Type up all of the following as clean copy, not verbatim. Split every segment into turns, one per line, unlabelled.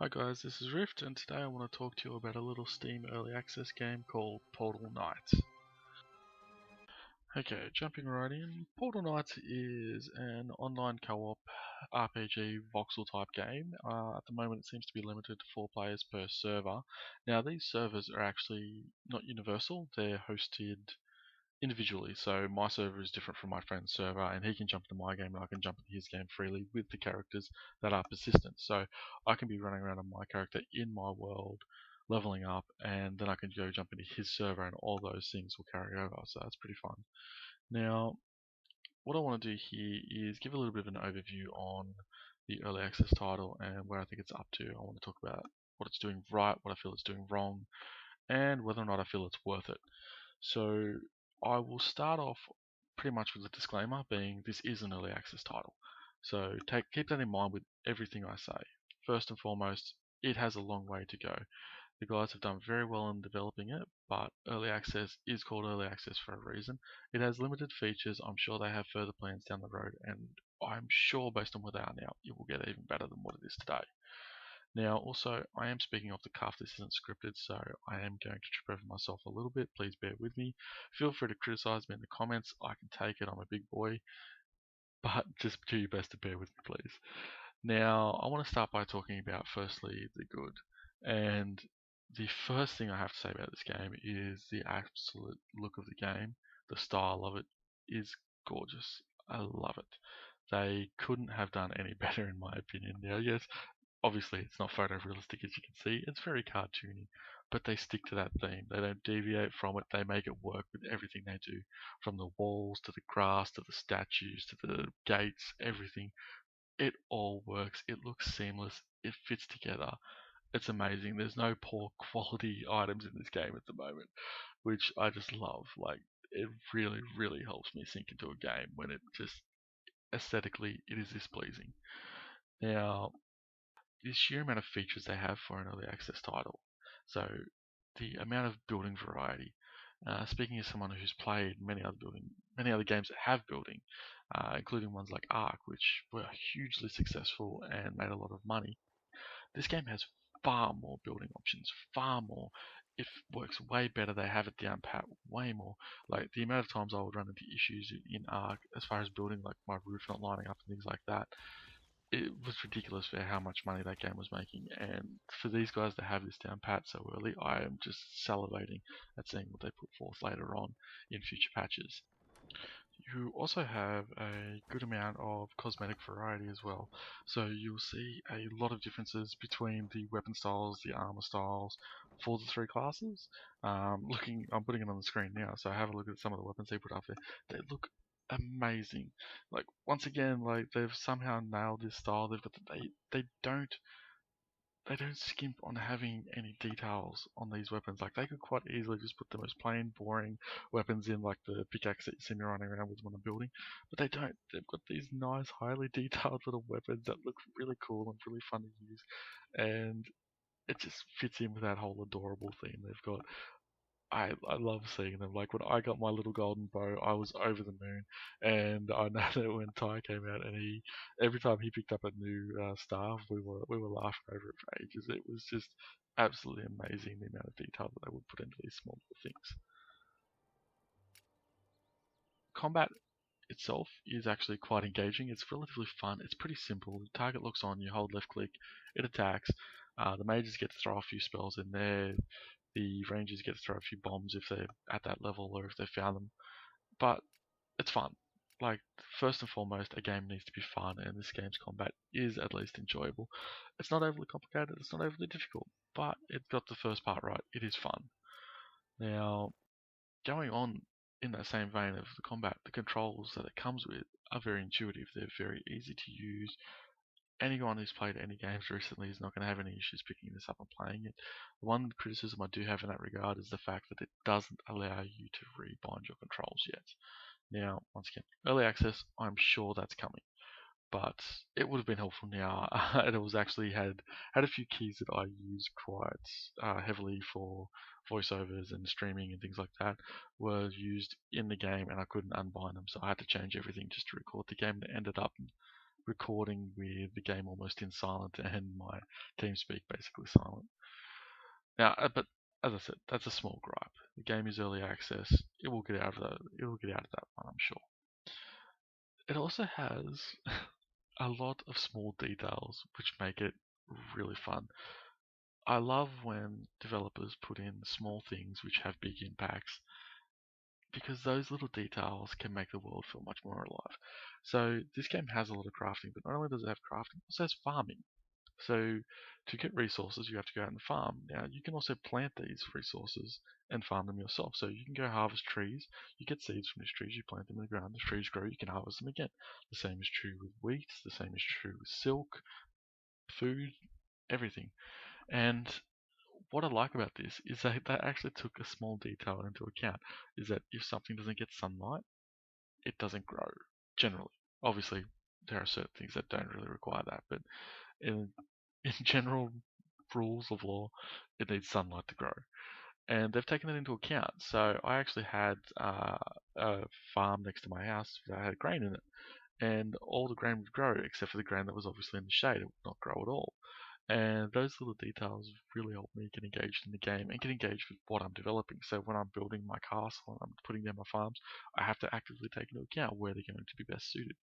Hi guys, this is Rift, and today I want to talk to you about a little Steam early access game called Portal Knights. Okay, jumping right in, Portal Knights is an online co-op RPG voxel type game. At the moment it seems to be limited to 4 players per server. Now these servers are actually not universal, they're hosted individually. So my server is different from my friend's server, and he can jump into my game and I can jump into his game freely with the characters that are persistent. So I can be running around on my character in my world, leveling up, and then I can go jump into his server, and all those things will carry over. So that's pretty fun. Now, what I want to do here is give a little bit of an overview on the early access title and where I think it's up to. I want to talk about what it's doing right, what I feel it's doing wrong, and whether or not I feel it's worth it. So I will start off pretty much with a disclaimer being this is an early access title. So keep that in mind with everything I say. First and foremost, it has a long way to go. The guys have done very well in developing it, but early access is called early access for a reason. It has limited features. I'm sure they have further plans down the road, and I'm sure based on where they are now, it will get even better than what it is today. Now, also, I am speaking off the cuff. This isn't scripted, so I am going to trip over myself a little bit. Please bear with me. Feel free to criticize me in the comments. I can take it. I'm a big boy. But just do your best to bear with me, please. Now, I want to start by talking about, firstly, the good. And the first thing I have to say about this game is the absolute look of the game. The style of it is gorgeous. I love it. They couldn't have done any better, in my opinion. Now, yes, obviously it's not photorealistic as you can see, it's very cartoony, but they stick to that theme. They don't deviate from it, they make it work with everything they do, from the walls to the grass to the statues to the gates, everything. It all works, it looks seamless, it fits together. It's amazing. There's no poor quality items in this game at the moment, which I just love. Like, it really, really helps me sink into a game when it just aesthetically it is this pleasing. Now, the sheer amount of features they have for an early access title. So the amount of building variety. Speaking as someone who's played many other games that have building, including ones like Ark, which were hugely successful and made a lot of money. This game has far more building options, far more. It works way better. They have it down pat way more. Like the amount of times I would run into issues in Ark as far as building, like my roof not lining up and things like that, it was ridiculous for how much money that game was making. And for these guys to have this down pat so early, I am just salivating at seeing what they put forth later on in future patches. You also have a good amount of cosmetic variety as well. So you'll see a lot of differences between the weapon styles, the armor styles for the three classes. I'm putting it on the screen now, so have a look at some of the weapons they put up there. They look amazing. Like once again, like they've somehow nailed this style. They don't skimp on having any details on these weapons. Like they could quite easily just put the most plain, boring weapons in, like the pickaxe that you see me running around with when I'm building, but they don't. They've got these nice, highly detailed little weapons that look really cool and really fun to use, and it just fits in with that whole adorable theme they've got. I love seeing them. Like when I got my little golden bow, I was over the moon. And I know that when Ty came out, and he every time he picked up a new staff, we were laughing over it for ages. It was just absolutely amazing the amount of detail that they would put into these small little things. Combat itself is actually quite engaging. It's relatively fun. It's pretty simple. The target looks on, you hold left click, it attacks. The mages get to throw a few spells in there. The rangers get to throw a few bombs if they're at that level or if they found them. But it's fun. Like, first and foremost, a game needs to be fun, and this game's combat is at least enjoyable. It's not overly complicated, it's not overly difficult, but it got the first part right. It is fun. Now, going on in that same vein of the combat, the controls that it comes with are very intuitive. They're very easy to use. Anyone who's played any games recently is not going to have any issues picking this up and playing it. The one criticism I do have in that regard is the fact that it doesn't allow you to rebind your controls yet. Now, once again, early access, I'm sure that's coming, but it would have been helpful now. And it was actually had a few keys that I use quite heavily for voiceovers and streaming and things like that were used in the game, and I couldn't unbind them, so I had to change everything just to record the game. And it ended up recording with the game almost in silent and my TeamSpeak basically silent. Now, but as I said, that's a small gripe. The game is early access. It will get out of that. It will get out of that one, I'm sure. It also has a lot of small details which make it really fun. I love when developers put in small things which have big impacts because those little details can make the world feel much more alive. So this game has a lot of crafting, but not only does it have crafting, it also has farming. So to get resources, you have to go out and farm. Now you can also plant these resources and farm them yourself. So you can go harvest trees. You get seeds from these trees. You plant them in the ground. The trees grow. You can harvest them again. The same is true with wheat. The same is true with silk, food, everything. And what I like about this is that they actually took a small detail into account. Is that if something doesn't get sunlight, it doesn't grow. Generally, obviously, there are certain things that don't really require that, but in in general rules of law, it needs sunlight to grow. And they've taken that into account. So I actually had a farm next to my house that had grain in it. And all the grain would grow, except for the grain that was obviously in the shade. It would not grow at all. And those little details really help me get engaged in the game and get engaged with what I'm developing. So when I'm building my castle and I'm putting down my farms, I have to actively take into account where they're going to be best suited.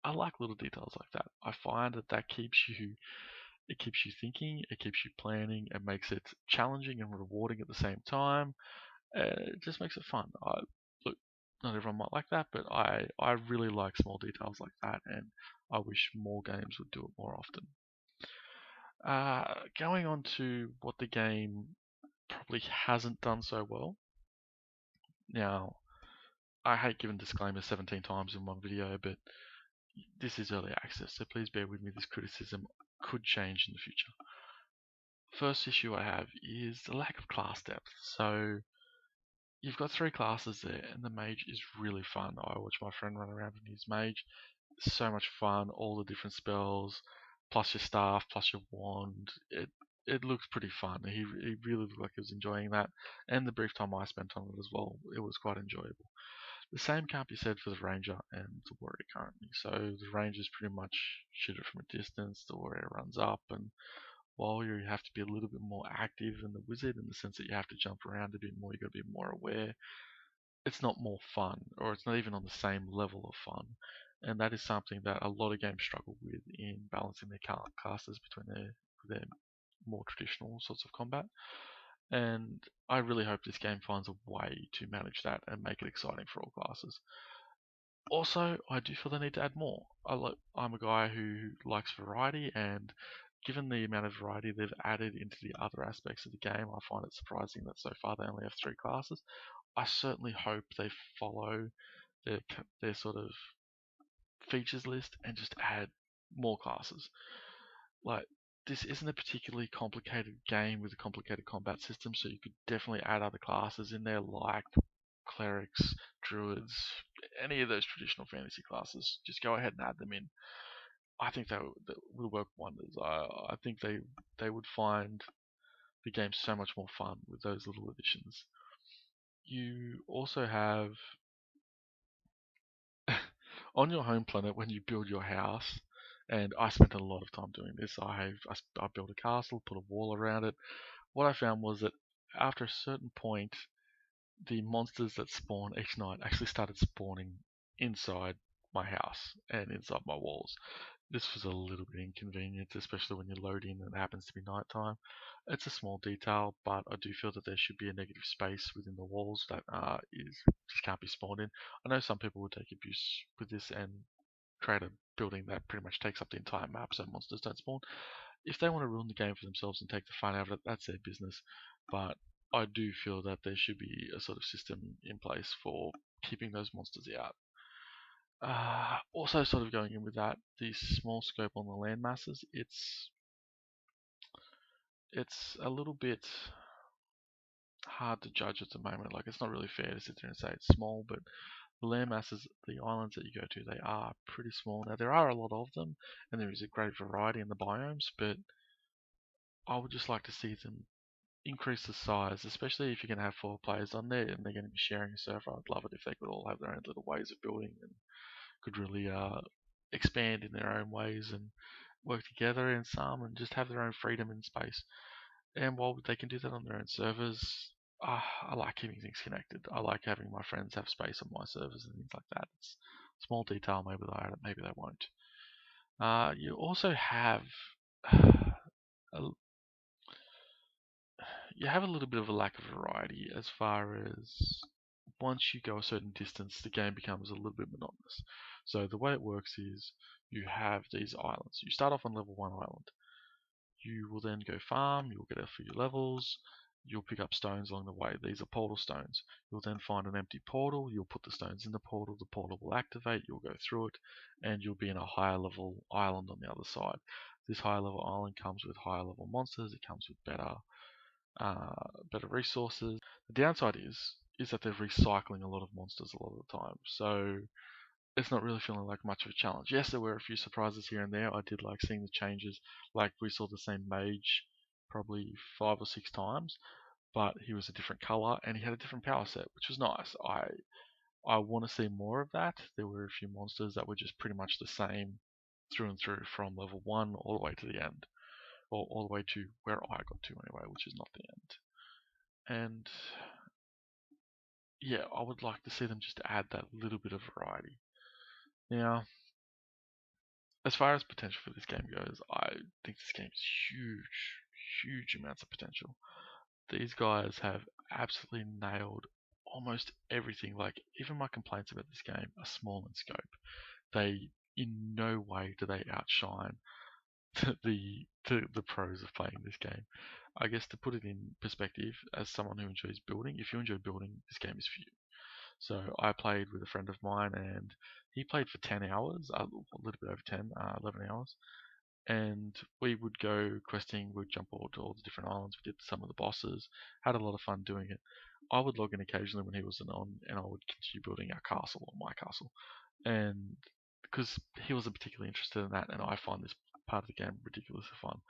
I like little details like that. I find that keeps you thinking, it keeps you planning, it makes it challenging and rewarding at the same time. It just makes it fun. Look, not everyone might like that, but I really like small details like that, and I wish more games would do it more often. Going on to what the game probably hasn't done so well. Now, I hate giving disclaimers 17 times in one video, but this is early access, so please bear with me. This criticism could change in the future. First issue I have is the lack of class depth. So you've got 3 classes there, and the mage is really fun. I watch my friend run around with his mage. So much fun, all the different spells, plus your staff, plus your wand. It looks pretty fun. He really looked like he was enjoying that, and the brief time I spent on it as well, it was quite enjoyable. The same can't be said for the ranger and the warrior currently. So the rangers pretty much shoot it from a distance. The warrior runs up, and while you have to be a little bit more active than the wizard in the sense that you have to jump around a bit more, you got to be more aware. It's not more fun, or it's not even on the same level of fun. And that is something that a lot of games struggle with in balancing their classes between their more traditional sorts of combat. And I really hope this game finds a way to manage that and make it exciting for all classes. Also, I do feel the need to add more. I'm a guy who likes variety, and given the amount of variety they've added into the other aspects of the game, I find it surprising that so far they only have 3 classes. I certainly hope they follow their sort of features list and just add more classes. Like, this isn't a particularly complicated game with a complicated combat system, so you could definitely add other classes in there like clerics, druids, any of those traditional fantasy classes. Just go ahead and add them in. I think that will work wonders. I think they would find the game so much more fun with those little additions. You also have on your home planet when you build your house, and I spent a lot of time doing this. I built a castle, put a wall around it. What I found was that after a certain point, the monsters that spawn each night actually started spawning inside my house and inside my walls. This was a little bit inconvenient, especially when you load in and it happens to be nighttime. It's a small detail, but I do feel that there should be a negative space within the walls that just can't be spawned in. I know some people would take abuse with this and create a building that pretty much takes up the entire map so monsters don't spawn. If they want to ruin the game for themselves and take the fun out of it, that's their business. But I do feel that there should be a sort of system in place for keeping those monsters out. Also, sort of going in with that, the small scope on the land masses, it's a little bit hard to judge at the moment. Like, it's not really fair to sit there and say it's small, but the land masses, the islands that you go to, they are pretty small. Now, there are a lot of them, and there is a great variety in the biomes, but I would just like to see them increase the size, especially if you're going to have 4 players on there and they're going to be sharing a server. I'd love it if they could all have their own little ways of building and could really expand in their own ways and work together in some and just have their own freedom in space. And while they can do that on their own servers, I like keeping things connected. I like having my friends have space on my servers and things like that. It's a small detail, maybe they'll add it, maybe they won't. You also have a, you have a little bit of a lack of variety as far as once you go a certain distance, the game becomes a little bit monotonous. So the way it works is you have these islands. You start off on level 1 island. You will then go farm, you'll get a few levels, you'll pick up stones along the way. These are portal stones. You'll then find an empty portal, you'll put the stones in the portal will activate, you'll go through it, and you'll be in a higher level island on the other side. This higher level island comes with higher level monsters, it comes with better resources. The downside is that they're recycling a lot of monsters a lot of the time. So it's not really feeling like much of a challenge. Yes, there were a few surprises here and there. I did like seeing the changes. Like we saw the same mage probably 5 or 6 times, but he was a different color and he had a different power set, which was nice. I want to see more of that. There were a few monsters that were just pretty much the same through and through from level 1 all the way to the end. Or all the way to where I got to anyway, which is not the end. And yeah, I would like to see them just add that little bit of variety. Now, as far as potential for this game goes, I think this game is huge amounts of potential. These guys have absolutely nailed almost everything. Like, even my complaints about this game are small in scope. They, in no way do they outshine the pros of playing this game. I guess to put it in perspective, as someone who enjoys building, if you enjoy building, this game is for you. So I played with a friend of mine, and he played for 10 hours, a little bit over 10, 11 hours. And we would go questing, we'd jump all to all the different islands, we did some of the bosses, had a lot of fun doing it. I would log in occasionally when he wasn't on, and I would continue building our castle, or my castle. And because he wasn't particularly interested in that, and I find this part of the game ridiculously fun,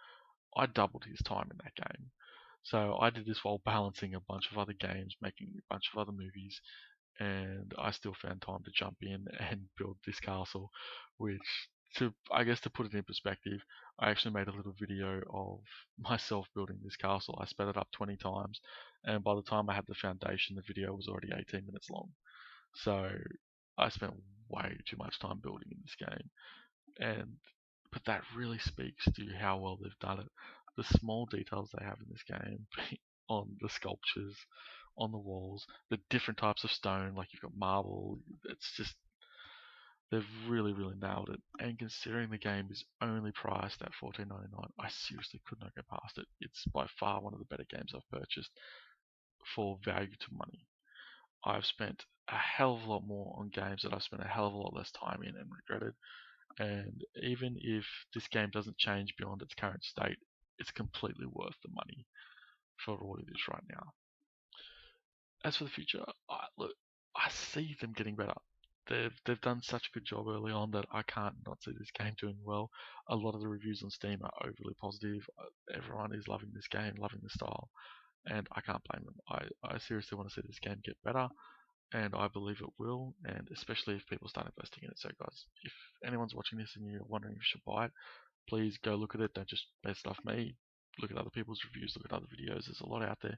I doubled his time in that game. So I did this while balancing a bunch of other games, making a bunch of other movies, and I still found time to jump in and build this castle, which, to I guess to put it in perspective, I actually made a little video of myself building this castle. I sped it up 20 times, and by the time I had the foundation, the video was already 18 minutes long. So I spent way too much time building in this game, and but that really speaks to how well they've done it. The small details they have in this game, on the sculptures, on the walls, the different types of stone, like you've got marble. It's just they've really nailed it. And considering the game is only priced at $14.99, I seriously could not go past it. It's by far one of the better games I've purchased for value to money. I've spent a hell of a lot more on games that I've spent a hell of a lot less time in and regretted. And even if this game doesn't change beyond its current state, it's completely worth the money for what it is right now. As for the future, I see them getting better. They've done such a good job early on that I can't not see this game doing well. A lot of the reviews on Steam are overly positive. Everyone is loving this game, loving the style, and I can't blame them. I seriously want to see this game get better, and I believe it will, and especially if people start investing in it. So guys, if anyone's watching this and you're wondering if you should buy it, please go look at it. Don't just base it off me. Look at other people's reviews, look at other videos. There's a lot out there,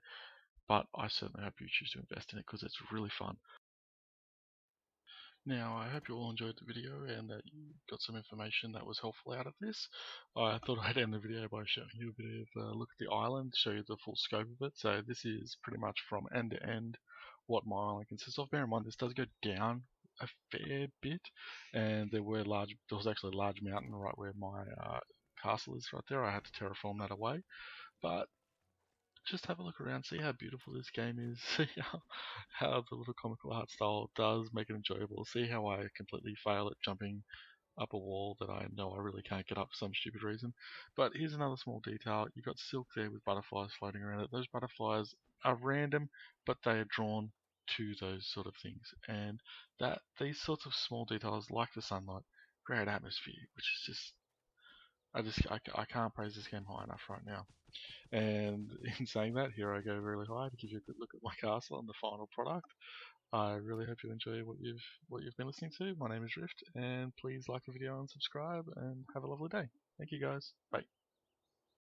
but I certainly hope you choose to invest in it because it's really fun. Now, I hope you all enjoyed the video and that you got some information that was helpful out of this. I thought I'd end the video by showing you a bit of a look at the island, show you the full scope of it. So this is pretty much from end to end what my island consists of. Bear in mind, this does go down a fair bit, and there was actually a large mountain right where my castle is right there. I had to terraform that away, but just have a look around, see how beautiful this game is, see how the little comical art style does make it enjoyable, see how I completely fail at jumping up a wall that I know I really can't get up for some stupid reason. But here's another small detail. You've got silk there with butterflies floating around it. Those butterflies are random, but they are drawn to those sort of things. And that these sorts of small details, like the sunlight, create atmosphere, which is just I can't praise this game high enough right now. And in saying that, here I go really high to give you a good look at my castle and the final product. I really hope you enjoy what you've been listening to. My name is Rift, and please like the video and subscribe, and have a lovely day. Thank you guys. Bye.